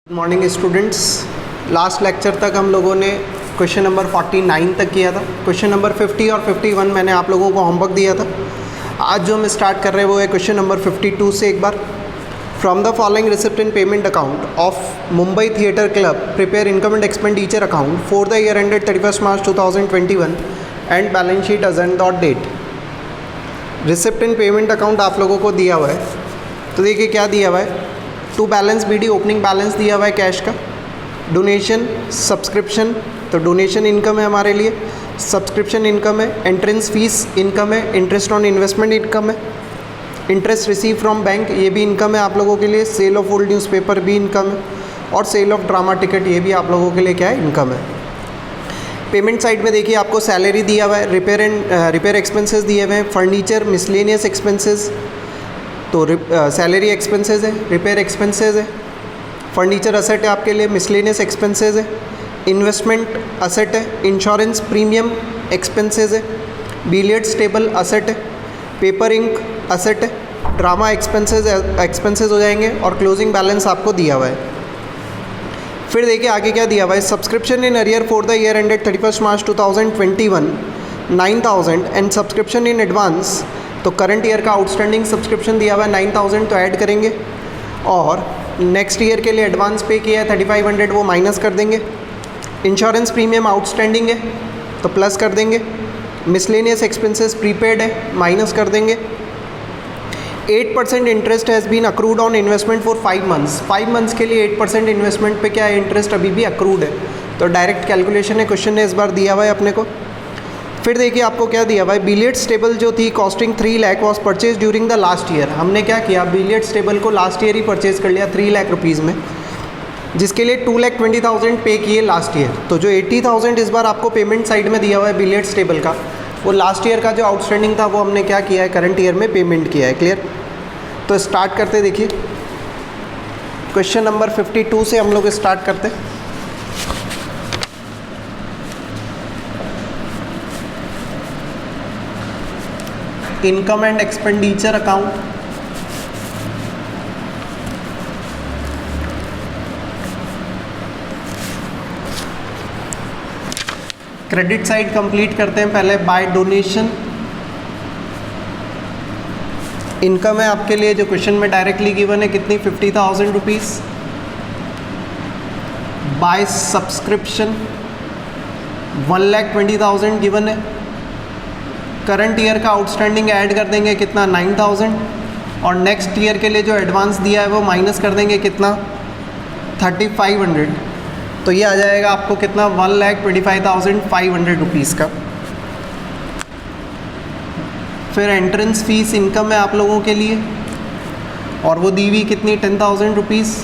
Good morning students. Last lecture तक हम लोगों ने क्वेश्चन नंबर 49 तक किया था। क्वेश्चन नंबर 50 और 51 मैंने आप लोगों को होमवर्क दिया था। आज जो हम स्टार्ट कर रहे हैं वो है क्वेश्चन नंबर 52 से। एक बार, from the following receipt and payment account of Mumbai theatre club prepare income and expenditure account for the year ended 31 March 2021 and balance sheet as and that date. Receipt and payment account आप लोगों को दिया हुआ है, तो देखिए क्या दिया हुआ है। To balance BD opening balance दिया हुआ है कैश का, डोनेशन, सब्सक्रिप्शन, तो डोनेशन इनकम है हमारे लिए, सब्सक्रिप्शन इनकम है, एंट्रेंस फीस इनकम है, इंटरेस्ट ऑन इन्वेस्टमेंट इनकम है, इंटरेस्ट रिसीव फ्रॉम बैंक ये भी इनकम है आप लोगों के लिए, सेल ऑफ ओल्ड न्यूज़पेपर भी इनकम है, और सेल ऑफ ड्रामा टिकट ये भी आप लोगों के लिए क्या है, इनकम है। पेमेंट साइड में देखिए आपको सैलरी दिया हुआ है, रिपेयर एक्सपेंसेस दिए हुए हैं, फर्नीचर, मिसलेनियस एक्सपेंसेस, तो सैलरी एक्सपेंसेस है, रिपेयर एक्सपेंसेस है, फर्नीचर असेट है आपके लिए, मिसलेनियस एक्सपेंसेस है, इन्वेस्टमेंट असेट है, इंश्योरेंस प्रीमियम एक्सपेंसेस है, बिलियर्ड्स टेबल असेट है, पेपर इंक असेट है, ड्रामा एक्सपेंसेस हो जाएंगे, और क्लोजिंग बैलेंस आपको दिया हुआ है। फिर देखिए आगे क्या दिया हुआ है। Subscription in arrear for the year ended 31 March 2021 9,000 and subscription in advance, तो करंट ईयर का आउटस्टैंडिंग सब्सक्रिप्शन दिया हुआ है 9,000, तो ऐड करेंगे, और नेक्स्ट ईयर के लिए एडवांस पे किया है 3,500, वो माइनस कर देंगे। इंश्योरेंस प्रीमियम आउटस्टैंडिंग है तो प्लस कर देंगे। मिसलेनियस एक्सपेंसेस प्रीपेड है, माइनस कर देंगे। 8% interest has been accrued on investment for 5 months. 5 months के लिए 8% इन्वेस्टमेंट पे क्या है, इंटरेस्ट अभी भी अक्रूड है, तो डायरेक्ट कैलकुलेशन है, क्वेश्चन ने इस बार दिया हुआ है अपने को। फिर देखिए आपको क्या दिया हुआ है। बिलियर्ड्स टेबल जो थी costing 3 lakh was purchase during the last year. हमने क्या किया, बिलियर्ड्स टेबल को लास्ट ईयर ही परचेज कर लिया 3 लाख रुपीज़ में, जिसके लिए 2,20,000 पे किए लास्ट ईयर। तो जो 80,000 इस बार आपको पेमेंट साइड में दिया हुआ है बिलियर्ड्स टेबल का, वो लास्ट ईयर का जो आउटस्टैंडिंग था वो हमने क्या किया है, करंट ईयर में पेमेंट किया है। क्लियर? तो स्टार्ट करते, देखिए क्वेश्चन नंबर 52 से हम लोग स्टार्ट करते। Income and expenditure account, credit side complete करते हैं पहले। बाय डोनेशन इनकम है आपके लिए, जो क्वेश्चन में डायरेक्टली गिवन है, कितनी, 50,000 रुपीज़। बाय सब्सक्रिप्शन 1,20,000 गिवन है। करंट ईयर का आउटस्टैंडिंग ऐड कर देंगे, कितना, 9,000, और नेक्स्ट ईयर के लिए जो एडवांस दिया है वो माइनस कर देंगे, कितना, 3,500, तो ये आ जाएगा आपको कितना, 1,25,500 रुपीज़ का। फिर एंट्रेंस फीस इनकम है आप लोगों के लिए, और वो दी हुई कितनी, 10,000 rupees.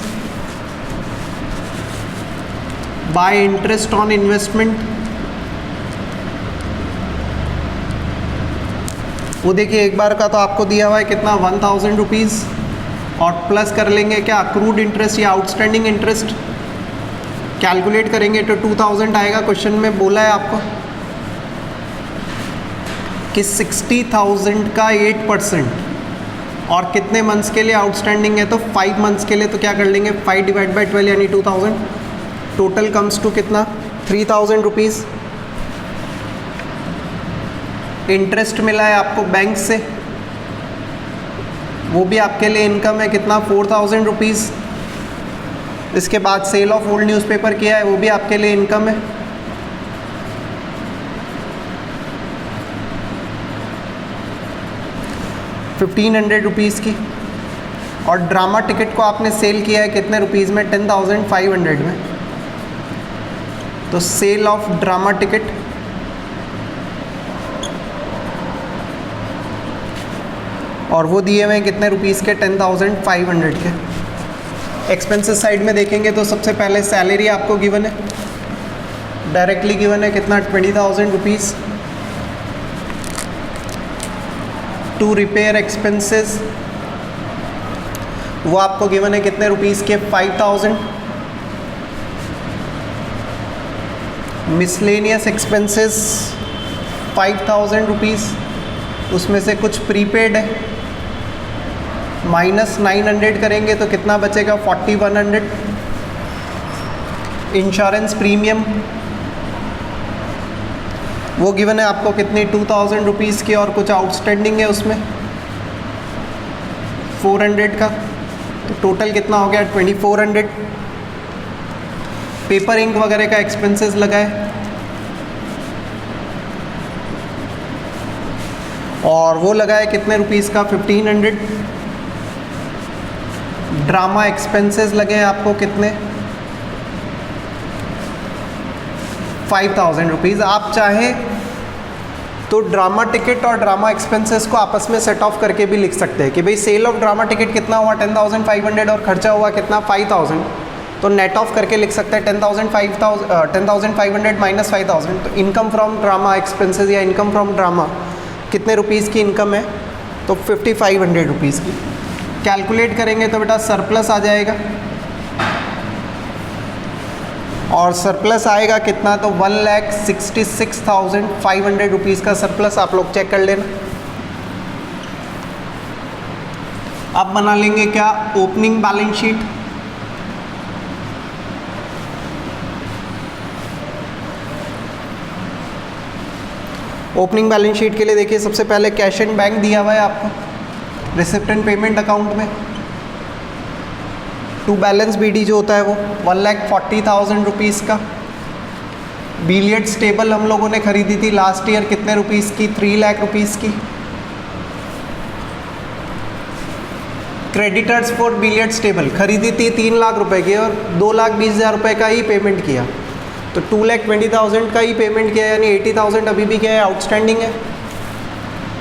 Bye interest on investment, वो देखिए एक बार का तो आपको दिया हुआ है कितना, 1,000 रुपीज़, और प्लस कर लेंगे क्या, अक्रूड इंटरेस्ट या आउटस्टैंडिंग इंटरेस्ट कैलकुलेट करेंगे तो 2,000 आएगा। क्वेश्चन में बोला है आपको कि 60,000 का 8% और कितने मंथ्स के लिए आउटस्टैंडिंग है, तो 5 मंथ्स के लिए, तो क्या कर लेंगे, 5 डिवाइड बाई 12 यानी 2,000, टोटल कम्स टू कितना, 3,000 रुपीज़। इंटरेस्ट मिला है आपको बैंक से, वो भी आपके लिए इनकम है, कितना, 4,000 रुपीज़। इसके बाद सेल ऑफ ओल्ड न्यूज़पेपर किया है, वो भी आपके लिए इनकम है। ₹1,500 की, और ड्रामा टिकट को आपने सेल किया है कितने रुपीज़ में, 10,500 में, तो सेल ऑफ ड्रामा टिकट, और वो दिए हुए हैं कितने रुपीज़ के, 10,500 के। एक्सपेंसेस साइड में देखेंगे तो सबसे पहले सैलरी आपको गिवन है, डायरेक्टली गिवन है कितना, 20,000 रुपीज़। टू रिपेयर एक्सपेंसेस, वो आपको गिवन है कितने रुपीज़ के, 5,000। मिसलेनियस एक्सपेंसेस 5,000 रुपीज़, उसमें से कुछ प्रीपेड है, -900 करेंगे तो कितना बचेगा 4100। इंश्योरेंस प्रीमियम वो गिवन है आपको कितनी 2000 रुपीज़ की, और कुछ आउटस्टैंडिंग है उसमें 400 का, तो टोटल कितना हो गया 2400। पेपर इंक वगैरह का एक्सपेंसेस लगाए, और वो लगाए कितने रुपीज़ का 1500। ड्रामा एक्सपेंसेस लगे हैं आपको कितने 5000 रुपीज़। आप चाहें तो ड्रामा टिकट और ड्रामा एक्सपेंसेस को आपस में सेट ऑफ करके भी लिख सकते हैं कि भाई सेल ऑफ ड्रामा टिकट कितना हुआ 10,500 और खर्चा हुआ कितना 5000, तो नेट ऑफ करके लिख सकते हैं 10,500 माइनस 5000। तो इनकम फ्रॉम ड्रामा एक्सपेंसेस या इनकम फ्रॉम ड्रामा कितने रुपीज़ की इनकम है, तो 5500 रुपीज़ की। कैलकुलेट करेंगे तो बेटा सरप्लस आ जाएगा, और सरप्लस आएगा कितना, तो 1,66,500 रुपीज़ का सरप्लस आप लोग चेक कर लेना। अब बना लेंगे क्या opening balance sheet. Opening balance sheet के लिए देखिए सबसे पहले कैश एंड बैंक दिया हुआ है आपको रिसिप्ट एंड पेमेंट अकाउंट में। टू बैलेंस बीडी जो होता है वो 1,40,000 रुपीज़ का। बिलियर्ड्स टेबल हम लोगों ने खरीदी थी लास्ट ईयर कितने रुपीज़ की 3 लाख रुपीज़ की। क्रेडिटर्स फॉर बिलियर्ड्स टेबल खरीदी थी 3 लाख रुपए की और 2,20,000 रुपये का ही पेमेंट किया, तो 2,20,000 का ही पेमेंट किया, यानी 80,000 अभी भी क्या है आउटस्टैंडिंग है।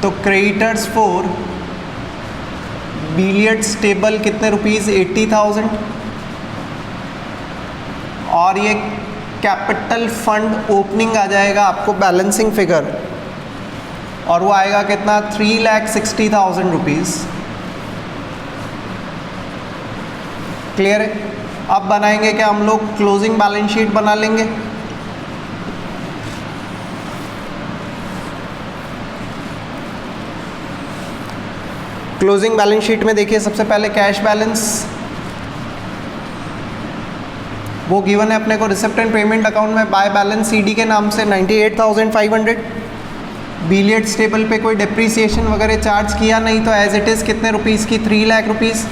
तो क्रेडिटर्स फॉर बिलियर्ड्स टेबल कितने रुपीज़ 80,000, और ये कैपिटल फंड ओपनिंग आ जाएगा आपको बैलेंसिंग फिगर, और वो आएगा कितना 3,60,000 रुपीज़। क्लियर है। अब बनाएंगे क्या हम लोग क्लोजिंग बैलेंस शीट बना लेंगे। क्लोजिंग बैलेंस शीट में देखिए सबसे पहले कैश बैलेंस वो गिवन है अपने को रिसिप्ट एंड पेमेंट अकाउंट में बाय बैलेंस सीडी के नाम से 98,500। बिलियर्ड्स टेबल पे कोई डिप्रिसिएशन वगैरह चार्ज किया नहीं, तो एज इट इज़ कितने रुपीज़ की 3 लाख रुपीज़।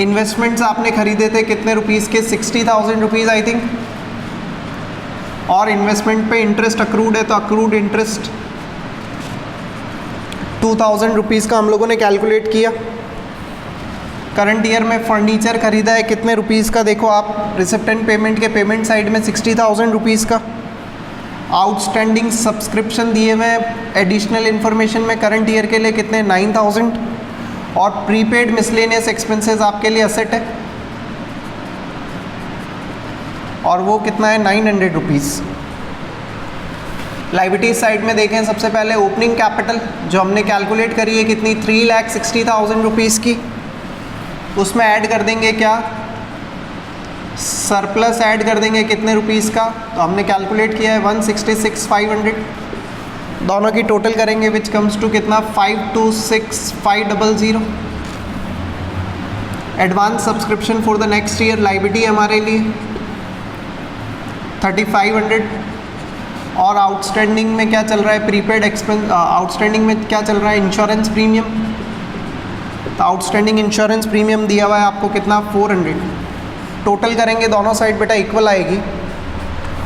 इन्वेस्टमेंट्स आपने खरीदे थे कितने रुपीज़ के 60,000 रुपीज़ आई थिंक, और इन्वेस्टमेंट पे इंटरेस्ट अक्रूड है, तो अक्रूड इंटरेस्ट 2,000 रुपीज़ का हम लोगों ने कैलकुलेट किया। करंट ईयर में फर्नीचर खरीदा है कितने रुपीज़ का, देखो आप रिसिप्ट एंड पेमेंट के पेमेंट साइड में 60,000 रुपीज़ का। आउटस्टैंडिंग सब्सक्रिप्शन दिए हुए एडिशनल इन्फॉर्मेशन में करंट ईयर के लिए कितने 9,000, और प्रीपेड मिसलेनियस एक्सपेंसेस आपके लिए असेट है, और वो कितना है 900 रुपीज़। लाइबिलिटी साइड में देखें सबसे पहले ओपनिंग कैपिटल जो हमने कैलकुलेट करी है कितनी 3,60,000 रुपीज़ की, उसमें ऐड कर देंगे क्या सरप्लस ऐड कर देंगे कितने रुपीज़ का, तो हमने कैलकुलेट किया है 166,500। दोनों की टोटल करेंगे विच कम्स टू कितना 526,500। Advance subscription for the next year liability हमारे लिए 3,500, और आउटस्टैंडिंग में क्या चल रहा है प्रीपेड एक्सपेंस, आउटस्टैंडिंग में क्या चल रहा है इंश्योरेंस प्रीमियम, तो आउटस्टैंडिंग इंश्योरेंस प्रीमियम दिया हुआ है आपको कितना 400। टोटल करेंगे दोनों साइड बेटा इक्वल आएगी,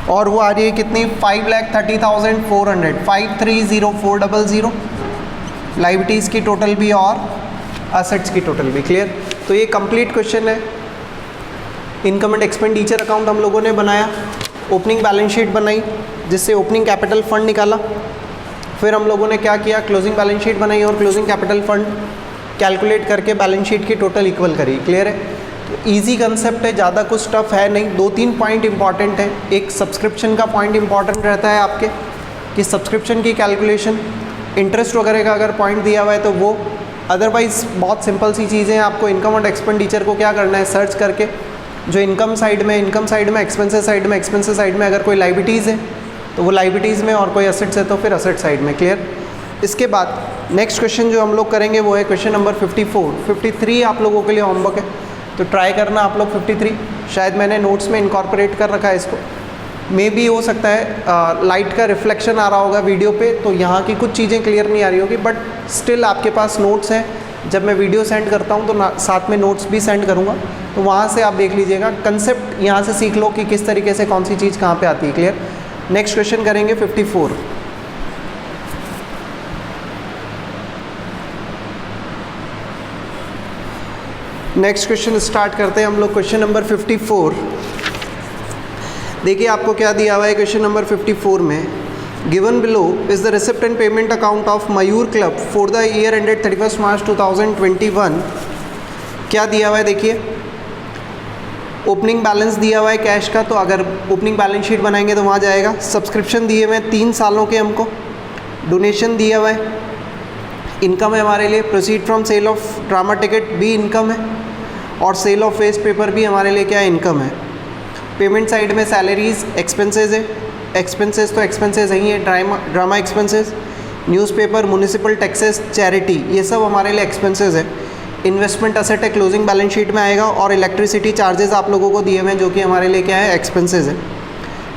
और वो आ रही है कितनी 5,30,400, 5,30,400 लाइबिलिटीज़ की टोटल भी और असेट्स की टोटल भी। क्लियर। तो ये कंप्लीट क्वेश्चन है। इनकम एंड एक्सपेंडिचर अकाउंट हम लोगों ने बनाया, ओपनिंग बैलेंस शीट बनाई जिससे ओपनिंग कैपिटल फंड निकाला, फिर हम लोगों ने क्या किया क्लोजिंग बैलेंस शीट बनाई और क्लोजिंग कैपिटल फंड कैलकुलेट करके बैलेंस शीट की टोटल इक्वल करी। क्लियर है। तो ईजी कंसेप्ट है, ज़्यादा कुछ टफ है नहीं। 2-3 पॉइंट इंपॉर्टेंट है। एक सब्सक्रिप्शन का पॉइंट इंपॉर्टेंट रहता है आपके कि सब्सक्रिप्शन की कैलकुलेशन, इंटरेस्ट वगैरह का अगर पॉइंट दिया हुआ है तो वो, अदरवाइज़ बहुत सिंपल सी चीज़ें हैं। आपको इनकम और एक्सपेंडिचर को क्या करना है सर्च करके, जो इनकम साइड में एक्सपेंसेस साइड में अगर कोई लाइबिलिटीज़ है तो वो लाइबिलिटीज़ में, और कोई असेट्स है तो फिर असेट साइड में। क्लियर। इसके बाद नेक्स्ट क्वेश्चन जो हम लोग करेंगे वो है क्वेश्चन नंबर 54। 53 आप लोगों के लिए होमवर्क है, तो ट्राई करना आप लोग 53 शायद मैंने नोट्स में इनकॉर्पोरेट कर रखा है इसको, मे भी हो सकता है लाइट का रिफ्लेक्शन आ रहा होगा वीडियो पे, तो यहाँ की कुछ चीज़ें क्लियर नहीं आ रही होगी, बट स्टिल आपके पास नोट्स हैं। जब मैं वीडियो सेंड करता हूँ तो साथ में नोट्स भी सेंड करूँगा, तो वहाँ से आप देख लीजिएगा, कंसेप्ट यहाँ से सीख लो कि किस तरीके से कौन सी चीज़ कहाँ पे आती है। क्लियर। नेक्स्ट क्वेश्चन करेंगे 54। नेक्स्ट क्वेश्चन स्टार्ट करते हैं हम लोग, क्वेश्चन नंबर 54। देखिए आपको क्या दिया हुआ है क्वेश्चन नंबर 54 में, given below is the receipt and payment account of Mayur club for the year ended 31 March 2021। क्या दिया हुआ है देखिए, ओपनिंग बैलेंस दिया हुआ है कैश का, तो अगर ओपनिंग बैलेंस शीट बनाएंगे तो वहाँ जाएगा। सब्सक्रिप्शन दिए हुए हैं 3 सालों के हमको, डोनेशन दिया हुआ है, इनकम है हमारे लिए, proceed from sale of drama ticket भी इनकम है, और सेल ऑफ वेस्ट पेपर भी हमारे लिए क्या है, इनकम है। पेमेंट साइड में सैलरीज एक्सपेंसेस है, एक्सपेंसेस तो एक्सपेंसेस ही है, drama expenses, newspaper, municipal taxes, charity, ये सब हमारे लिए एक्सपेंसेस है। इन्वेस्टमेंट असेट है, क्लोजिंग बैलेंस शीट में आएगा, और इलेक्ट्रिसिटी चार्जेस आप लोगों को दिए हुए हैं जो कि हमारे लिए क्या है, एक्सपेंसेस है।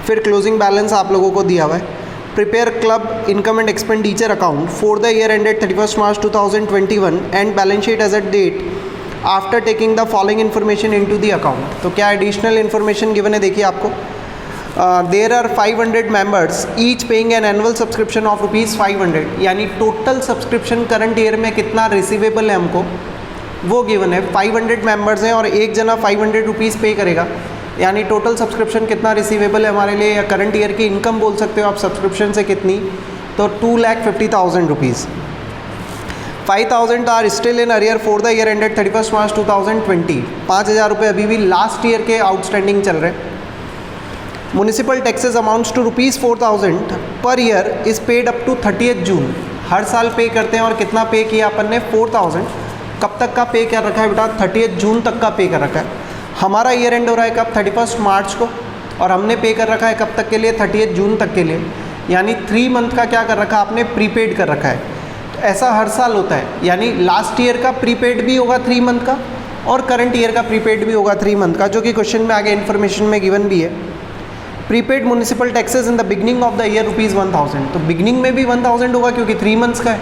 फिर क्लोजिंग बैलेंस आप लोगों को दिया हुआ है। Prepare club income and expenditure account for the year ended 31 March 2021 and balance sheet as at date after taking the following information into the account. तो क्या एडिशनल इन्फॉर्मेशन गिवन है देखिए आपको, there are 500 members each paying an annual subscription of ₹500, यानी total subscription current year में कितना receivable है हमको वो गिवन है। 500 मेंबर्स हैं और एक जना ₹500 पे करेगा, यानी टोटल सब्सक्रिप्शन कितना रिसीवेबल है हमारे लिए, या करंट ईयर की इनकम बोल सकते हो आप सब्सक्रिप्शन से कितनी, तो 2,50,000 rupees. 5,000 are still in arrear for the year ended 31 March 2020। 5,000 रुपये अभी भी लास्ट ईयर के आउटस्टैंडिंग चल रहे हैं। म्यूनिसिपल टैक्सेस अमाउंट्स टू ₹4,000 पर year is paid up to 30 June. हर साल पे करते हैं, और कितना पे किया अपन ने, 4,000। कब तक का पे कर रखा है बेटा, 30 जून तक का पे कर रखा है। हमारा ईयर एंड हो रहा है कब, 31 मार्च को, और हमने पे कर रखा है कब तक के लिए, 30 जून तक के लिए, यानी 3 मंथ का क्या कर रखा है आपने, प्रीपेड कर रखा है। तो ऐसा हर साल होता है, यानी लास्ट ईयर का प्रीपेड भी होगा 3 मंथ का, और करंट ईयर का प्रीपेड भी होगा 3 मंथ का, जो कि क्वेश्चन में आगे इन्फॉर्मेशन में गिवन भी है। Prepaid municipal taxes in the beginning of the year ₹1,000, तो बिगनिंग में भी 1,000 होगा क्योंकि 3 मंथ्स का है,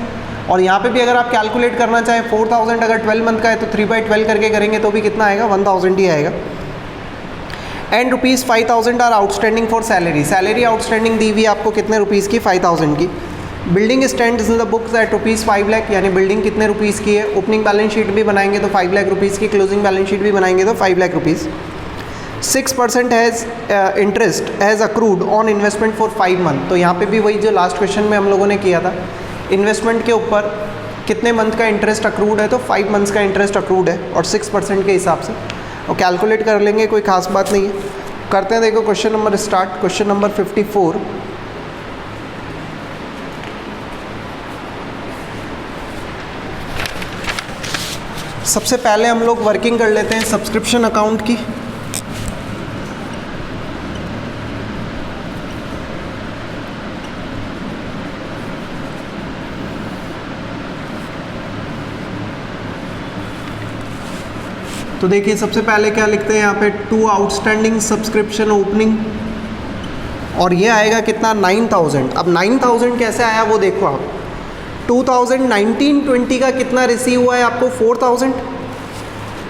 और यहाँ पे भी अगर आप कैलकुलेट करना चाहें 4,000 अगर 12 मंथ का है तो 3/12 करके करेंगे तो भी कितना आएगा, 1,000 ही आएगा। And ₹5,000 are outstanding for salary. Salary outstanding दी हुई आपको कितने रुपीज़ की, 5,000 की। Building stands in the books at ₹5 lakh, यानी बिल्डिंग कितने रुपीज़ की है। ओपनिंग बैलेंस शीट भी बनाएंगे तो 5 लाख रुपीज़ की, क्लोजिंग बैलेंस शीट भी बनाएंगे तो 5 lakh rupees. 6% has interest has accrued on investment for 5 month. तो यहाँ पे भी वही जो लास्ट क्वेश्चन में हम लोगों ने किया था, इन्वेस्टमेंट के ऊपर कितने मंथ का इंटरेस्ट अक्रूड है, तो 5 मंथ्स का इंटरेस्ट अक्रूड है, और 6% के हिसाब से, और कैलकुलेट कर लेंगे, कोई खास बात नहीं है। करते हैं, देखो question number start, question number 54। सबसे पहले हम लोग वर्किंग कर लेते हैं सब्सक्रिप्शन अकाउंट की। तो देखिए सबसे पहले क्या लिखते हैं यहाँ पे, 2 आउटस्टैंडिंग सब्सक्रिप्शन ओपनिंग, और ये आएगा कितना, 9,000। अब 9,000 कैसे आया वो देखो आप, 2019-20 का कितना रिसीव हुआ है आपको, 4,000,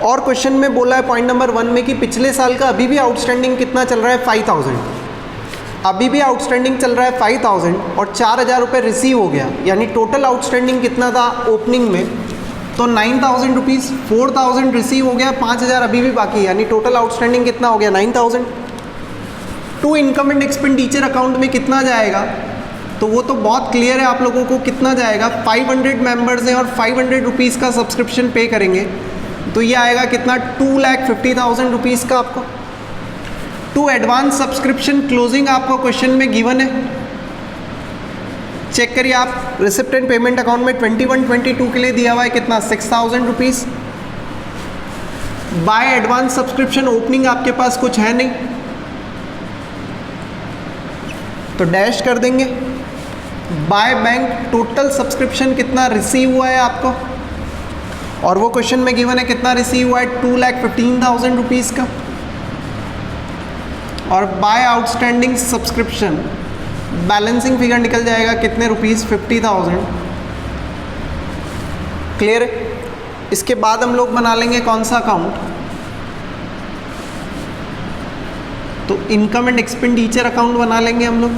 और क्वेश्चन में बोला है पॉइंट नंबर 1 में कि पिछले साल का अभी भी आउटस्टैंडिंग कितना चल रहा है, 5,000। अभी भी आउटस्टैंडिंग चल रहा है 5,000, और 4,000 रुपये रिसीव हो गया, यानी टोटल आउटस्टैंडिंग कितना था ओपनिंग में, तो 9,000 रुपीज़। 4,000 रिसीव हो गया, 5,000 अभी भी बाकी है, यानी टोटल आउटस्टैंडिंग कितना हो गया, 9,000। To income and expenditure account में कितना जाएगा, तो वो तो बहुत क्लियर है आप लोगों को, कितना जाएगा, 500 मेंबर्स हैं और 500 रुपीज़ का सब्सक्रिप्शन पे करेंगे, तो ये आएगा कितना, 2,50,000 रुपीज़ का आपको। टू एडवांस सब्सक्रिप्शन क्लोजिंग आपको क्वेश्चन में गिवन है, चेक करिए आप, रिसिप्ट एंड पेमेंट अकाउंट में 21-22 के लिए दिया हुआ है कितना, 6,000 rupees. By advance subscription opening आपके पास कुछ है नहीं, तो डैश कर देंगे। बाय बैंक टोटल सब्सक्रिप्शन कितना रिसीव हुआ है आपको, और वो क्वेश्चन में गिवन है कितना रिसीव हुआ है, 2,15,000 रुपीज़ का। और by outstanding subscription balancing figure निकल जाएगा कितने रुपीस, 50,000। क्लियर है। इसके बाद हम लोग बना लेंगे कौन सा अकाउंट, तो इनकम एंड एक्सपेंडिचर अकाउंट बना लेंगे हम लोग।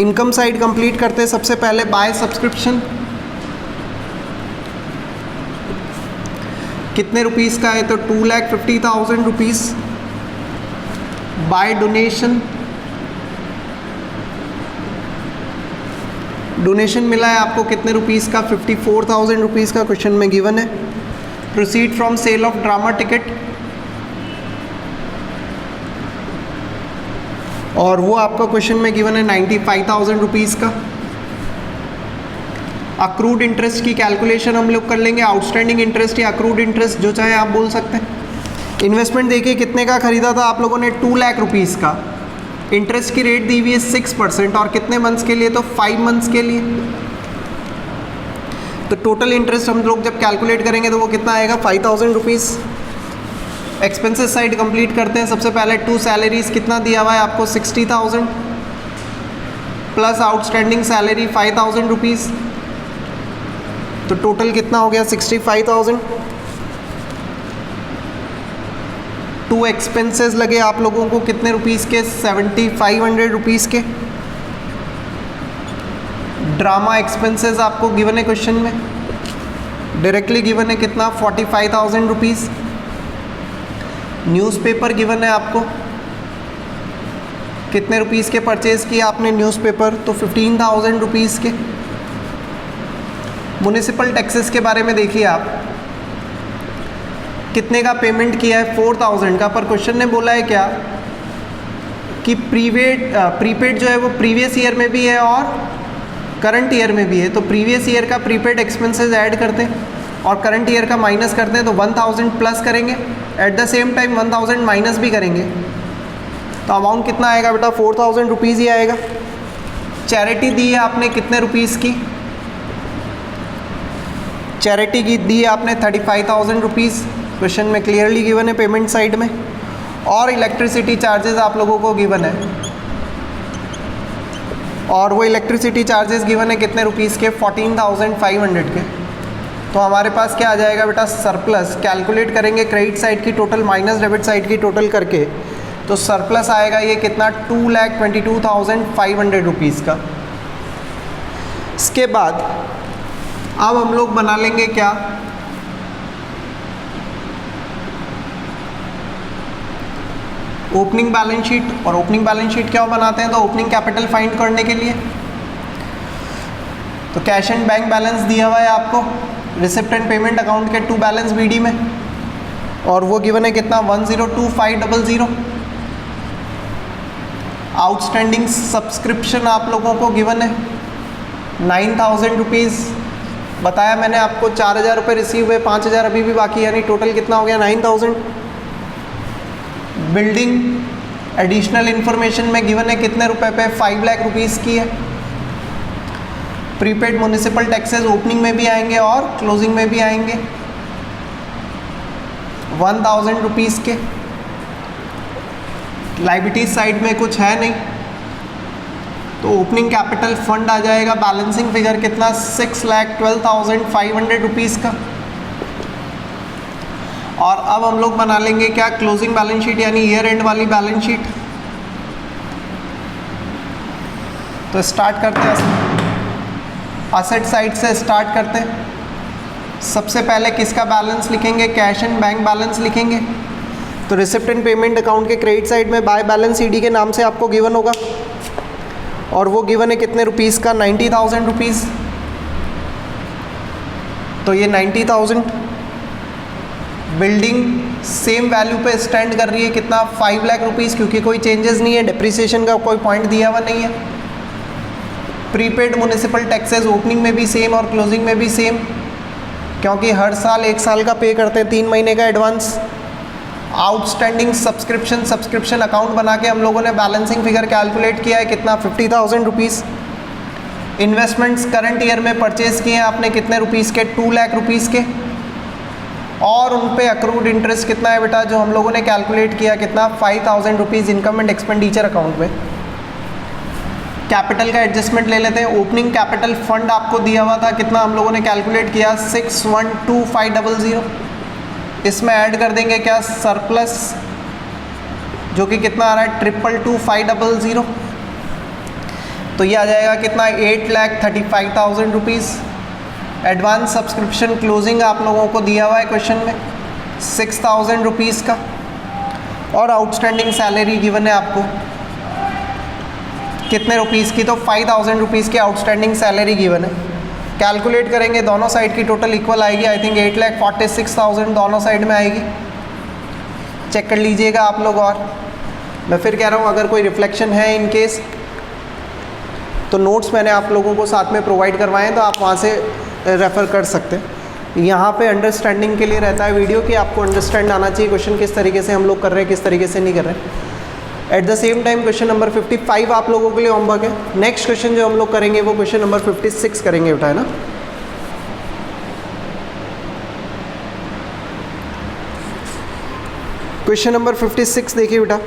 इनकम साइड कंप्लीट करते हैं। सबसे पहले बाय सब्सक्रिप्शन कितने रुपीस का है, तो 2,50,000 रुपीस। बाय डोनेशन, डोनेशन मिला है आपको कितने रुपीस का, 54,000 रुपीस का क्वेश्चन में गिवन है। Proceed from sale of drama ticket, और वो आपका क्वेश्चन में गिवन है 95,000 रुपीस का। अक्रूड इंटरेस्ट की कैलकुलेशन हम लोग कर लेंगे, आउटस्टैंडिंग इंटरेस्ट या अक्रूड इंटरेस्ट जो चाहे आप बोल सकते हैं। इन्वेस्टमेंट देखिए कितने का खरीदा था आप लोगों ने, 2 लाख रुपीस का। इंटरेस्ट की रेट दी हुई है 6% और कितने मंथ्स के लिए, तो 5 मंथ्स के लिए। तो टोटल इंटरेस्ट हम लोग जब कैलकुलेट करेंगे तो वो कितना आएगा, 5,000 रुपीज़। एक्सपेंसेस साइड कंप्लीट करते हैं। सबसे पहले 2 सैलरीज कितना दिया हुआ है आपको, 60,000 प्लस आउटस्टैंडिंग सैलरी 5,000 रुपीज़, तो टोटल कितना हो गया, 65,000। 2 एक्सपेंसेस लगे आप लोगों को कितने रुपीज़ के, 7,500 रुपीज़ के। ड्रामा एक्सपेंसेस आपको गिवन है क्वेश्चन में, डायरेक्टली गिवन है कितना, 45,000 रुपीज़। न्यूज़पेपर गिवन है आपको कितने रुपीज़ के परचेज़ किया आपने न्यूज़पेपर, तो 15,000 रुपीज़ के। म्युनिसिपल टैक्सेस के बारे में देखिए आप कितने का पेमेंट किया है, 4,000 का। पर क्वेश्चन ने बोला है क्या कि प्रीपेड जो है वो प्रीवियस ईयर में भी है और करंट ईयर में भी है। तो प्रीवियस ईयर का प्रीपेड एक्सपेंसेस ऐड करते हैं और करंट ईयर का माइनस करते हैं, तो 1,000 प्लस करेंगे, at the same time 1,000 minus भी करेंगे, तो अमाउंट कितना आएगा बेटा, 4,000 रुपीज़ ही आएगा। चैरिटी दी है आपने कितने रुपीज़ की, चैरिटी की दी है आपने 35,000 रुपीज़, क्वेश्चन में क्लियरली गिवन है पेमेंट साइड में। और इलेक्ट्रिसिटी चार्जेस आप लोगों को गिवन है, और वो इलेक्ट्रिसिटी चार्जेस गिवन है कितने रुपीज़ के, 14,500 के। तो हमारे पास क्या आ जाएगा बेटा, सरप्लस। कैलकुलेट करेंगे क्रेडिट साइड की टोटल माइनस डेबिट साइड की टोटल करके, तो सरप्लस आएगा ये कितना, 2,22,500 रुपीज़ का। इसके बाद अब हम लोग बना लेंगे क्या, ओपनिंग बैलेंस शीट। और ओपनिंग बैलेंस शीट क्या बनाते हैं, तो ओपनिंग कैपिटल फाइंड करने के लिए तो कैश एंड बैंक बैलेंस दिया हुआ है आपको रिसिप्ट एंड पेमेंट अकाउंट के 2 बैलेंस बीडी में, और वो गिवन है कितना, 102500। आउटस्टैंडिंग सब्सक्रिप्शन आप लोगों को गिवन है 9,000 रुपीज़। बताया मैंने आपको 4,000 रुपये रिसीव हुए, 5,000 अभी भी बाकी, यानी टोटल कितना हो गया, 9,000। बिल्डिंग एडिशनल इन्फॉर्मेशन में गिवन है कितने रुपए पे, 5 लाख रुपीज़ की है। प्रीपेड म्युनिसिपल टैक्सेस ओपनिंग में भी आएंगे और क्लोजिंग में भी आएंगे, 1,000 रुपीज़ के। लाइबिलिटीज साइड में कुछ है नहीं, तो ओपनिंग कैपिटल फंड आ जाएगा, बैलेंसिंग फिगर कितना, 6,12,500 रुपीज़ का। और अब हम लोग बना लेंगे क्या, क्लोजिंग बैलेंस शीट यानी ईयर एंड वाली बैलेंस शीट। तो स्टार्ट करते हैं, असेट साइड से स्टार्ट करते हैं। सबसे पहले किसका बैलेंस लिखेंगे, कैश एंड बैंक बैलेंस लिखेंगे। तो रिसिप्ट एंड पेमेंट अकाउंट के क्रेडिट साइड में बाय बैलेंस ईडी के नाम से आपको गिवन होगा, और वो गिवन है कितने रुपीज़ का, 90,000 रुपीज़। तो ये 90,000। बिल्डिंग सेम वैल्यू पे स्टैंड कर रही है कितना, 5 लाख रुपीज़, क्योंकि कोई चेंजेस नहीं है, डिप्रिसिएशन का कोई पॉइंट दिया हुआ नहीं है। प्रीपेड म्युनिसिपल टैक्सेस ओपनिंग में भी सेम और क्लोजिंग में भी सेम, क्योंकि हर साल 1 साल का पे करते हैं, 3 महीने का एडवांस। आउटस्टैंडिंग सब्सक्रिप्शन अकाउंट बना के हम लोगों ने बैलेंसिंग फिगर कैलकुलेट किया है कितना, 50,000 रुपीज़। इन्वेस्टमेंट्स करंट ईयर में परचेज किए हैं आपने कितने रुपीज़ के, 2 लाख रुपीज़ के, और उन पे अक्रूड इंटरेस्ट कितना है बेटा, जो हम लोगों ने कैलकुलेट किया कितना, 5000 rupees income and expenditure account में। कैपिटल का एडजस्टमेंट ले लेते हैं। ओपनिंग कैपिटल फंड आपको दिया हुआ था कितना, हम लोगों ने कैलकुलेट किया 612500। इसमें ऐड कर देंगे क्या, सरप्लस, जो कि कितना आ रहा है 222500। तो ये आ जाएगा कितना, 8,35,000 रुपीज़। एडवांस सब्सक्रिप्शन क्लोजिंग आप लोगों को दिया हुआ है क्वेश्चन में 6000 रुपीज़ का, और आउटस्टैंडिंग सैलरी गिवन है आपको कितने रुपीज़ की, तो 5000 रुपीज़ की आउटस्टैंडिंग सैलरी गिवन है। कैलकुलेट करेंगे दोनों साइड की टोटल इक्वल आएगी, आई थिंक 8,46,000 दोनों साइड में आएगी। चेक कर लीजिएगा आप लोग। और मैं फिर कह रहा हूँ, अगर कोई रिफ्लेक्शन है इन केस, तो नोट्स मैंने आप लोगों को साथ में प्रोवाइड करवाए हैं, तो आप वहाँ से रेफ़र कर सकते हैं। यहाँ पे अंडरस्टैंडिंग के लिए रहता है वीडियो, कि आपको अंडरस्टैंड आना चाहिए क्वेश्चन किस तरीके से हम लोग कर रहे हैं, किस तरीके से नहीं कर रहे हैं। At the same time question number 55 आप लोगों के लिए होमवर्क है। नेक्स्ट क्वेश्चन जो हम लोग करेंगे वो क्वेश्चन नंबर 56 करेंगे बेटा, है ना। क्वेश्चन नंबर 56 देखिए बेटा।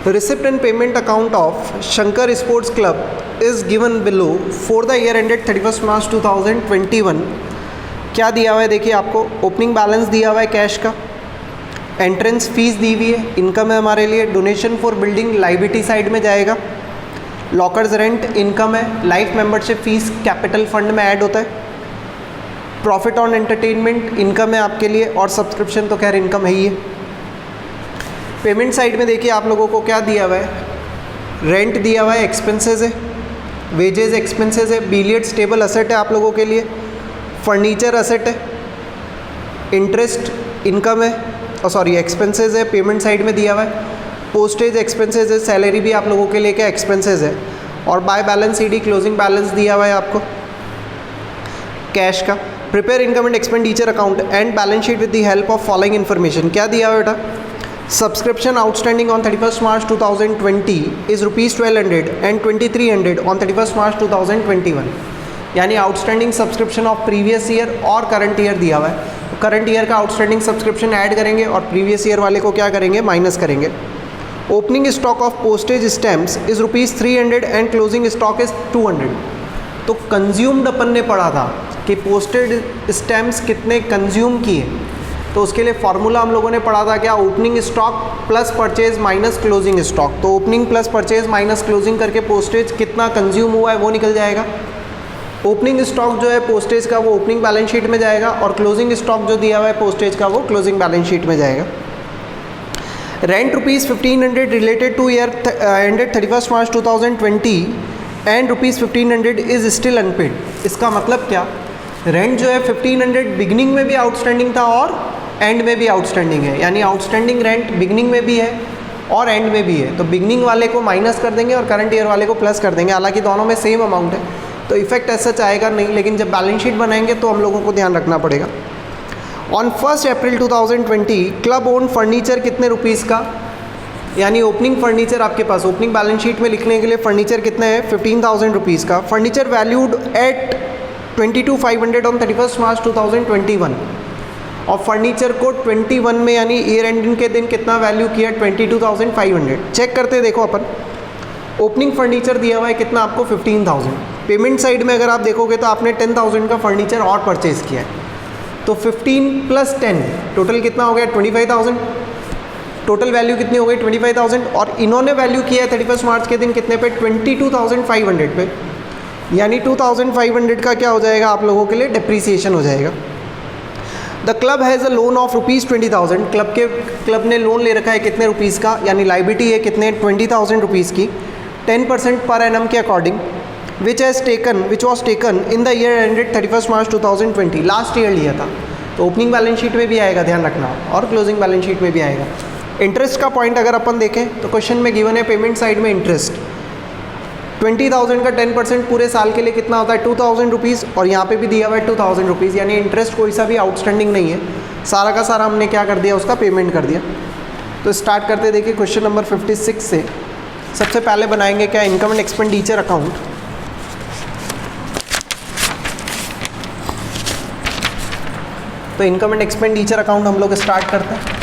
Receipt and payment account of Shankar Sports Club is given below for the year ended 31st March 2021। क्या दिया हुआ है देखिए आपको, ओपनिंग बैलेंस दिया हुआ है कैश का, एंट्रेंस फीस दी हुई है, इनकम है हमारे लिए, donation for building liability side में जाएगा, लॉकर्स रेंट इनकम है, life membership fees capital fund में ऐड होता है, प्रॉफिट ऑन एंटरटेनमेंट इनकम है आपके लिए, और सब्सक्रिप्शन तो खैर इनकम है ही है। पेमेंट साइड में देखिए आप लोगों को क्या दिया हुआ है, रेंट दिया हुआ है, एक्सपेंसेस है, वेजेस एक्सपेंसेस है, बिलियर्ड स्टेबल असेट है आप लोगों के लिए, फर्नीचर असेट है, इंटरेस्ट इनकम है, और सॉरी एक्सपेंसेस है पेमेंट साइड में दिया हुआ है, पोस्टेज एक्सपेंसेस है, सैलरी भी आप लोगों के लिए क्या एक्सपेंसेस है, और by balance CD closing balance दिया हुआ है आपको कैश का। Prepare income and expenditure account and balance sheet with the help of following information. क्या दिया हुआ बेटा, Subscription outstanding on 31st March 2020 is ₹1200 and 2300 on 31st March 2021। यानी outstanding subscription of previous year और करंट ईयर दिया हुआ है। Current year का आउटस्टैंडिंग सब्सक्रिप्शन ऐड करेंगे और प्रीवियस ईयर वाले को क्या करेंगे, माइनस करेंगे। Opening stock of postage stamps is ₹300 and closing stock is 200। तो कंज्यूम्ड अपन ने पढ़ा था कि पोस्टेज स्टैम्प्स कितने कंज्यूम किए, तो उसके लिए फार्मूला हम लोगों ने पढ़ा था क्या, opening stock plus purchase minus closing stock. तो opening plus purchase minus closing करके पोस्टेज कितना कंज्यूम हुआ है वो निकल जाएगा। ओपनिंग स्टॉक जो है पोस्टेज का वो ओपनिंग बैलेंस शीट में जाएगा, और क्लोजिंग स्टॉक जो दिया हुआ है पोस्टेज का वो क्लोजिंग बैलेंस शीट में जाएगा। Rent ₹1500 related to year ended 31st March 2020 and ₹1500 is still unpaid. इसका मतलब क्या, रेंट जो है 1500 बिगनिंग में भी आउटस्टैंडिंग था और एंड में भी आउटस्टैंडिंग है, यानी आउटस्टैंडिंग रेंट बिगनिंग में भी है और एंड में भी है। तो बिगनिंग वाले को माइनस कर देंगे और करंट ईयर वाले को प्लस कर देंगे, हालांकि दोनों में सेम अमाउंट है, तो इफेक्ट ऐसा आएगा नहीं, लेकिन जब बैलेंस शीट बनाएंगे तो हम लोगों को ध्यान रखना पड़ेगा। On 1 April 2020 club own furniture कितने रुपीज़ का, यानी ओपनिंग फर्नीचर आपके पास ओपनिंग बैलेंस शीट में लिखने के लिए फर्नीचर कितने हैं 15,000 रुपीज़ का। Furniture valued at 22,500 on 31st March 2021, और फर्नीचर को 21 में यानी ईयर एंडिंग के दिन कितना वैल्यू किया 22,500। चेक करते देखो अपन, ओपनिंग फर्नीचर दिया हुआ है कितना आपको 15,000। पेमेंट साइड में अगर आप देखोगे तो आपने 10,000 का फर्नीचर और परचेज़ किया है, तो 15 + 10 टोटल कितना हो गया 25,000। टोटल वैल्यू कितनी हो गई 25,000, और इन्होंने वैल्यू किया है 31st मार्च के दिन कितने पे 22,500 पे, यानी 2,500 का क्या हो जाएगा आप लोगों के लिए डिप्रिसिएशन हो जाएगा। The club has a loan of ₹20,000। Club ने लोन ले रखा है कितने रुपीज़ का, यानी लाइबिलिटी है कितने 20,000 रुपीज़ की, 10% पर एनम के according, which was taken in the year ended 31st March 2020। Last year लिया था, तो ओपनिंग बैलेंस शीट में भी आएगा, ध्यान रखना, और क्लोजिंग बैलेंस शीट में भी आएगा। इंटरेस्ट का पॉइंट अगर अपन देखें तो क्वेश्चन में गिवन है पेमेंट साइड में इंटरेस्ट 20,000 का 10% पूरे साल के लिए कितना होता है 2,000 रुपीज़, और यहाँ पे भी दिया हुआ है 2,000 रुपीज़, यानी इंटरेस्ट कोई सा भी आउटस्टैंडिंग नहीं है, सारा का सारा हमने क्या कर दिया उसका पेमेंट कर दिया। तो स्टार्ट करते देखिए क्वेश्चन नंबर 56 से। सबसे पहले बनाएंगे क्या, इनकम एंड एक्सपेंडिचर अकाउंट। तो इनकम एंड एक्सपेंडिचर अकाउंट हम लोग स्टार्ट करते हैं।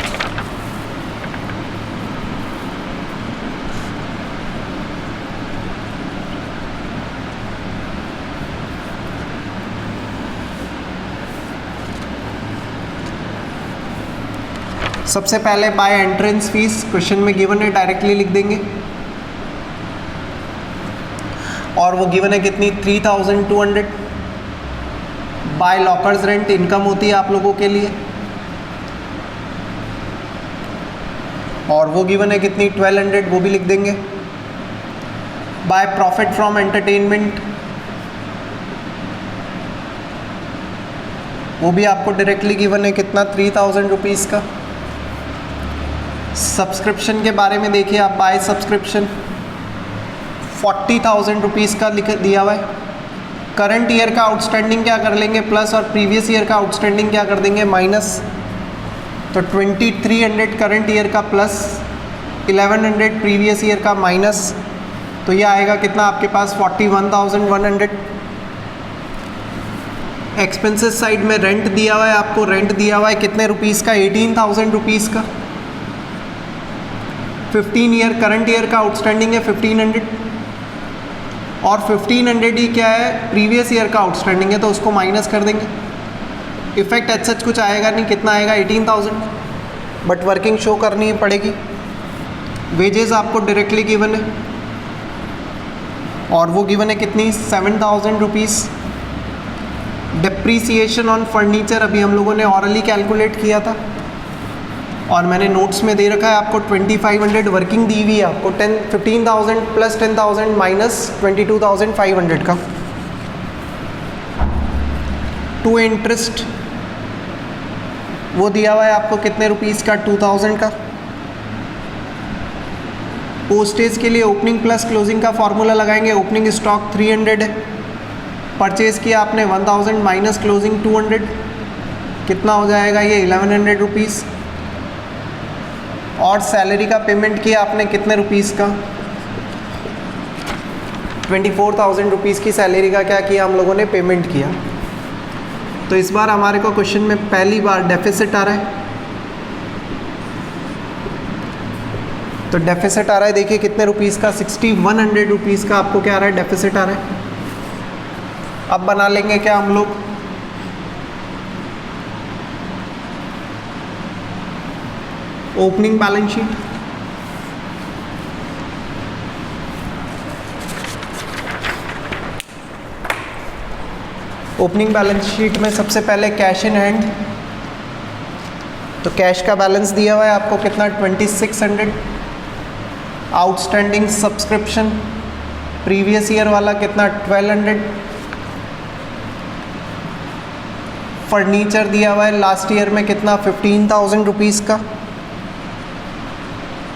सबसे पहले बाय एंट्रेंस फीस, क्वेश्चन में गिवन है, डायरेक्टली लिख देंगे। और वो गिवन है कितनी, 3200। बाय लॉकर्स रेंट इनकम होती है आप लोगों के लिए, और वो गिवन है कितनी, 1200, वो भी लिख देंगे। बाय प्रॉफिट फ्रॉम एंटरटेनमेंट, वो भी आपको डायरेक्टली गिवन है कितना, 3000 रुपीज़ का। सब्सक्रिप्शन के बारे में देखिए आप, बाय सब्सक्रिप्शन 40,000 रुपीज़ का लिख दिया हुआ है। करंट ईयर का आउटस्टैंडिंग क्या कर लेंगे प्लस, और प्रीवियस ईयर का आउटस्टैंडिंग क्या कर देंगे माइनस। तो 2300 करंट ईयर का प्लस, 1100 प्रीवियस ईयर का माइनस, तो ये आएगा कितना आपके पास, 41,100। एक्सपेंसेस साइड में रेंट दिया हुआ है आपको, रेंट दिया हुआ है कितने रुपीज़ का, 18,000 रुपीज़ का। 15 ईयर करंट ईयर का आउटस्टैंडिंग है 1500, और 1500 ही क्या है, प्रीवियस ईयर का आउटस्टैंडिंग है, तो उसको माइनस कर देंगे। इफेक्ट एज सच कुछ आएगा नहीं, कितना आएगा, 18,000, बट वर्किंग शो करनी पड़ेगी। वेजेस आपको डायरेक्टली गिवन है, और वो गिवन है कितनी, 7,000 रुपीज़। डिप्रीसिएशन ऑन फर्नीचर अभी हम लोगों ने ऑरली कैलकुलेट किया था, और मैंने नोट्स में दे रखा है आपको 2500 वर्किंग दी हुई है आपको, 15,000 प्लस 10,000 माइनस 22,500 का। टू इंटरेस्ट वो दिया हुआ है आपको कितने रुपीज़ का, 2,000 का। पोस्टेज के लिए ओपनिंग प्लस क्लोजिंग का फॉर्मूला लगाएंगे। ओपनिंग स्टॉक 300 है, परचेज किया आपने 1000 माइनस क्लोजिंग 200, कितना हो जाएगा ये, 1100 रुपीज़। और सैलरी का पेमेंट किया आपने कितने रुपीज़ का, 24,000 रुपीज़ की सैलरी का क्या किया हम लोगों ने, पेमेंट किया। तो इस बार हमारे को क्वेश्चन में पहली बार डेफिसिट आ रहा है। तो डेफिसिट आ रहा है, देखिए कितने रुपीज़ का, 6100 रुपीज़ का आपको क्या आ रहा है, डेफिसिट आ रहा है। अब बना लेंगे क्या हम लोग, opening balance sheet. Opening balance sheet में सबसे पहले कैश इन हैंड, तो कैश का बैलेंस दिया हुआ है आपको कितना, 2600। आउटस्टैंडिंग सब्सक्रिप्शन प्रीवियस ईयर वाला कितना, 1200। फर्नीचर दिया हुआ है लास्ट ईयर में कितना, 15,000 रुपीज़ का।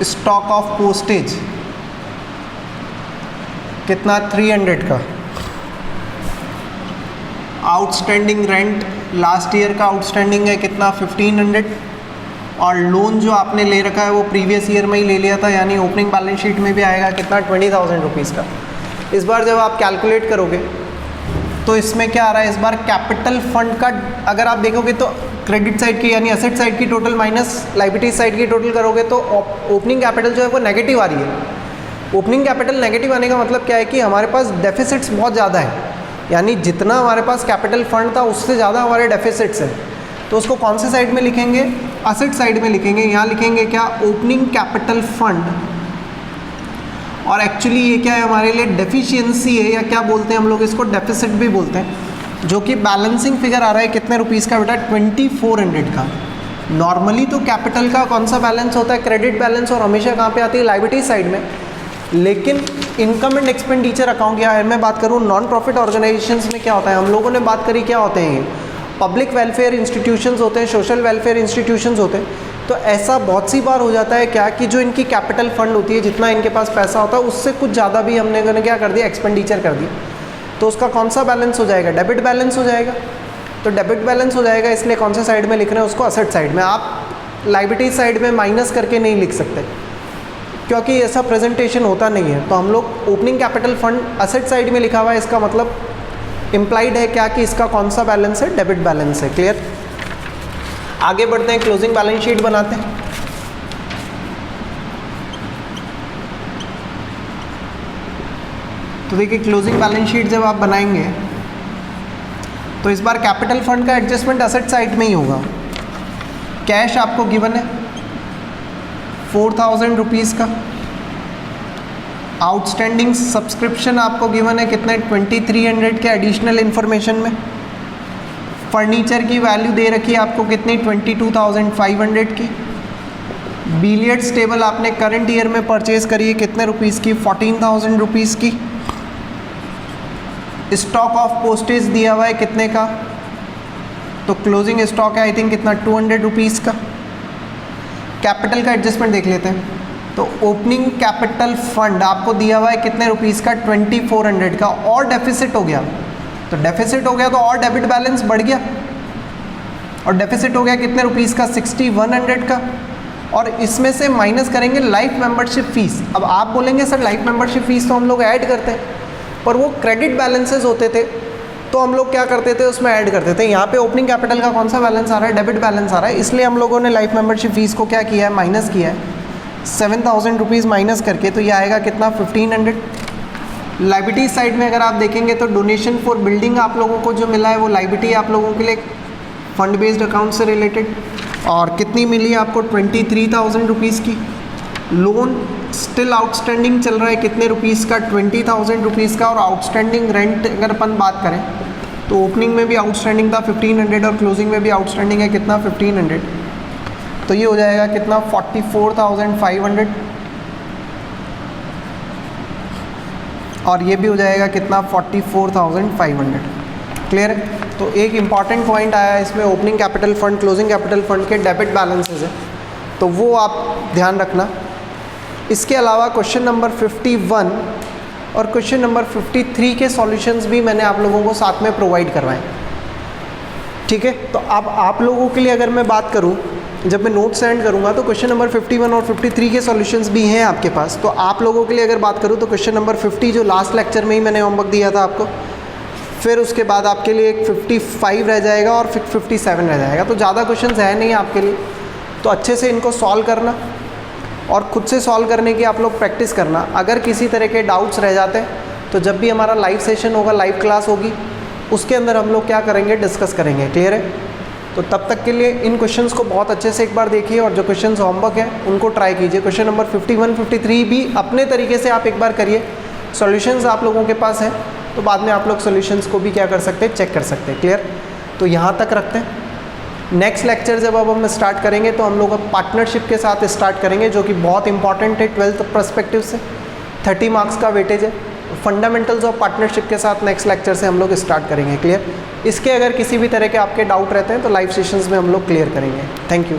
स्टॉक ऑफ पोस्टेज कितना, 300 का। आउटस्टैंडिंग रेंट लास्ट ईयर का आउटस्टैंडिंग है कितना, 1500। और लोन जो आपने ले रखा है वो प्रीवियस ईयर में ही ले लिया था, यानी ओपनिंग बैलेंस शीट में भी आएगा कितना, 20,000 रुपीज़ का। इस बार जब आप कैलकुलेट करोगे तो इसमें क्या आ रहा है, इस बार कैपिटल फंड का अगर आप देखोगे तो क्रेडिट साइड की यानी असेट साइड की टोटल माइनस लाइबिलिटी साइड की टोटल करोगे तो ओपनिंग कैपिटल जो है वो नेगेटिव आ रही है। ओपनिंग कैपिटल नेगेटिव आने का मतलब क्या है कि हमारे पास डेफिसिट्स बहुत ज़्यादा है, यानी जितना हमारे पास कैपिटल फंड था उससे ज़्यादा हमारे डेफिसिट्स हैं। तो उसको कौन से साइड में लिखेंगे, असेट साइड में लिखेंगे। यहाँ लिखेंगे क्या, ओपनिंग कैपिटल फंड। और एक्चुअली ये क्या है, हमारे लिए डेफिशिएंसी है, या क्या बोलते हैं हम लोग इसको, डेफिसिट भी बोलते हैं, जो कि बैलेंसिंग फिगर आ रहा है कितने रुपीज़ का बेटा, 2400 का। नॉर्मली तो कैपिटल का कौन सा बैलेंस होता है, क्रेडिट बैलेंस, और हमेशा कहाँ पे आती है, लायबिलिटी साइड में। लेकिन इनकम एंड एक्सपेंडिचर अकाउंट, या मैं बात करूँ नॉन प्रॉफिट ऑर्गेनाइजेशंस में क्या होता है, हम लोगों ने बात करी क्या होते हैं ये, पब्लिक वेलफेयर इंस्टीट्यूशंस होते हैं, सोशल वेलफेयर इंस्टीट्यूशंस होते हैं। तो ऐसा बहुत सी बार हो जाता है क्या कि जो इनकी कैपिटल फंड होती है, जितना इनके पास पैसा होता है उससे कुछ ज़्यादा भी हमने क्या कर दिया, एक्सपेंडिचर कर दिया। तो उसका कौन सा बैलेंस हो जाएगा, डेबिट बैलेंस हो जाएगा। तो डेबिट बैलेंस हो जाएगा, इसलिए कौन से साइड में लिख रहे हैं उसको, असेट साइड में। आप लायबिलिटी साइड में माइनस करके नहीं लिख सकते, क्योंकि ऐसा प्रेजेंटेशन होता नहीं है, तो हम लोग opening capital fund asset side में लिखा हुआ है, इसका मतलब इम्प्लाइड है क्या कि इसका कौन सा बैलेंस है, डेबिट बैलेंस है। क्लियर। आगे बढ़ते हैं, क्लोजिंग बैलेंस शीट बनाते हैं। तो देखिए क्लोजिंग बैलेंस शीट जब आप बनाएंगे तो इस बार कैपिटल फंड का एडजस्टमेंट असेट साइड में ही होगा। कैश आपको गिवन है 4,000 रुपीज़ का, आउटस्टैंडिंग सब्सक्रिप्शन आपको गिवन है कितने 2300 के एडिशनल इन्फॉर्मेशन में। फर्नीचर की वैल्यू दे रखी है आपको कितनी 22,500 की। बिलियर्ड्स टेबल आपने करंट ईयर में परचेज करी है कितने रुपीज़ की 14,000 रुपीज़ की। स्टॉक ऑफ पोस्टेज दिया हुआ है कितने का, तो क्लोजिंग स्टॉक है आई थिंक कितना 200 रुपीज़ का। कैपिटल का एडजस्टमेंट देख लेते हैं, तो ओपनिंग कैपिटल फंड आपको दिया हुआ है कितने रुपीज़ का 2400 का, और डेफिसिट हो गया, तो डेफिसिट हो गया तो और डेबिट बैलेंस बढ़ गया, और डेफिसिट हो गया कितने रुपीज़ का 6100 का, और इसमें से माइनस करेंगे लाइफ मेंबरशिप फ़ीस। अब आप बोलेंगे सर लाइफ मेंबरशिप फ़ीस तो हम लोग ऐड करते हैं, पर वो क्रेडिट बैलेंसेस होते थे तो हम लोग क्या करते थे उसमें ऐड करते थे। यहाँ पे ओपनिंग कैपिटल का कौन सा बैलेंस आ रहा है, डेबिट बैलेंस आ रहा है, इसलिए हम लोगों ने लाइफ मेंबरशिप फ़ीस को क्या किया है, माइनस किया है 7,000 रुपीज़ माइनस करके, तो ये आएगा कितना 1500। लाइबिलिटी साइड में अगर आप देखेंगे तो डोनेशन फॉर बिल्डिंग आप लोगों को जो मिला है वो लाइबिलिटी आप लोगों के लिए फंड बेस्ड अकाउंट से रिलेटेड, और कितनी मिली आपको 23,000 रुपीज़ की। लोन स्टिल आउटस्टैंडिंग चल रहा है कितने रुपीज़ का 20,000 रुपीज़ का, और आउटस्टैंडिंग रेंट अगर अपन बात करें तो ओपनिंग में भी आउटस्टैंडिंग था 1500 और क्लोजिंग में भी आउटस्टैंडिंग है कितना 1500, तो ये हो जाएगा कितना 44,500, और ये भी हो जाएगा कितना 44,500। क्लियर है। तो एक इम्पॉर्टेंट पॉइंट आया है इसमें, opening capital fund closing capital fund के डेबिट बैलेंसेस है, तो वो आप ध्यान रखना। इसके अलावा क्वेश्चन नंबर 51 और क्वेश्चन नंबर 53 के सॉल्यूशंस भी मैंने आप लोगों को साथ में प्रोवाइड करवाएं। ठीक है, तो अब आप लोगों के लिए अगर मैं बात करूं, जब मैं नोट सेंड करूंगा तो क्वेश्चन नंबर 51 और 53 के सॉल्यूशंस भी हैं आपके पास। तो आप लोगों के लिए अगर बात करूं तो क्वेश्चन नंबर 50 जो लास्ट लेक्चर में ही मैंने होमवर्क दिया था आपको, फिर उसके बाद आपके लिए एक 55 रह जाएगा और फिर 57 रह जाएगा। तो ज़्यादा क्वेश्चन है नहीं आपके लिए, तो अच्छे से इनको सॉल्व करना और खुद से सॉल्व करने की आप लोग प्रैक्टिस करना। अगर किसी तरह के डाउट्स रह जाते हैं तो जब भी हमारा लाइव सेशन होगा, लाइव क्लास होगी, उसके अंदर हम लोग क्या करेंगे, डिस्कस करेंगे। क्लियर है। तो तब तक के लिए इन क्वेश्चंस को बहुत अच्छे से एक बार देखिए, और जो क्वेश्चंस होमवर्क है उनको ट्राई कीजिए। क्वेश्चन नंबर 51 53 भी अपने तरीके से आप एक बार करिए। सॉल्यूशंस आप लोगों के पास है तो बाद में आप लोग सॉल्यूशंस को भी क्या कर सकते हैं, चेक कर सकते हैं। क्लियर। तो यहाँ तक रखते हैं। नेक्स्ट लेक्चर जब अब हम स्टार्ट करेंगे तो हम लोग अब पार्टनरशिप के साथ स्टार्ट करेंगे, जो कि बहुत इंपॉर्टेंट है 12th पर्सपेक्टिव से। 30 मार्क्स का वेटेज है। फंडामेंटल्स ऑफ पार्टनरशिप के साथ नेक्स्ट लेक्चर से हम लोग स्टार्ट करेंगे। क्लियर। इसके अगर किसी भी तरह के आपके डाउट रहते हैं तो लाइव सेशंस में हम लोग क्लियर करेंगे। Thank you.